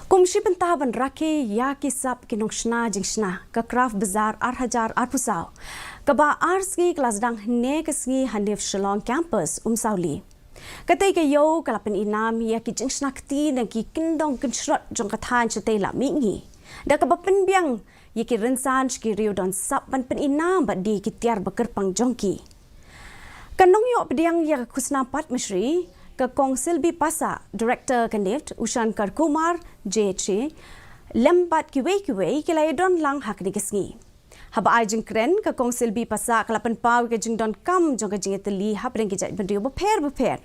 Kumshi pentaban raki ya kisap kinong shna jing shna ka craft bazaar arhajar arpusau ka ba arski kelas dang ne kesngi Nift Shillong campus sauli katai ke yo kalapan inam ya ki jing shna kti na ki kindong kinshrot jong kathan chate la mingi da ka ba penbiang ya ki rensan ki riu don sap ban pen inam ba di ki tiar bakar pang jongki kanong yo pediang ya kusna pat mishri ke Kongsil Bi Pasa, Director ke Nift, Ushan Karkumar, JHA, lembat kiwe kilai don lang hak ni kesngi. Haba ai jing kren ke Kongsil Bi Pasa kalapan pau ke jing don kam jong ke jing eteli hap ring ke jai bendrio beper.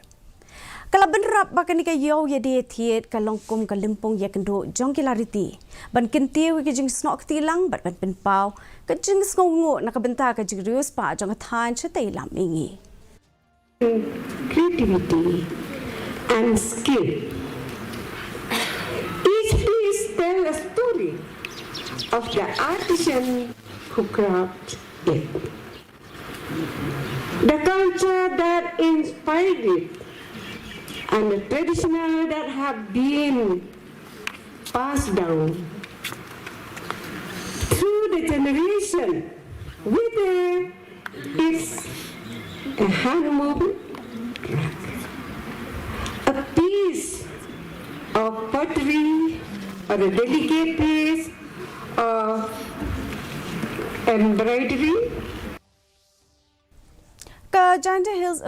Kalaban rap bakan ni ke yo ye de thiet ka longkum ka limpong ye kendo jong kilariti. Ban kentiu ke jing snok tilang bat ban pen pau ke jing sngongo nakabenta ke jing rius pa jong than chatai lam ingi. Creativity and skill. Each piece tells a story of the artisan who crafted it, the culture that inspired it, and the traditional that have been passed down through the generation, whether it's a hand-woven rug, a piece of pottery, or a delicate piece of embroidery. Ka Janda Hills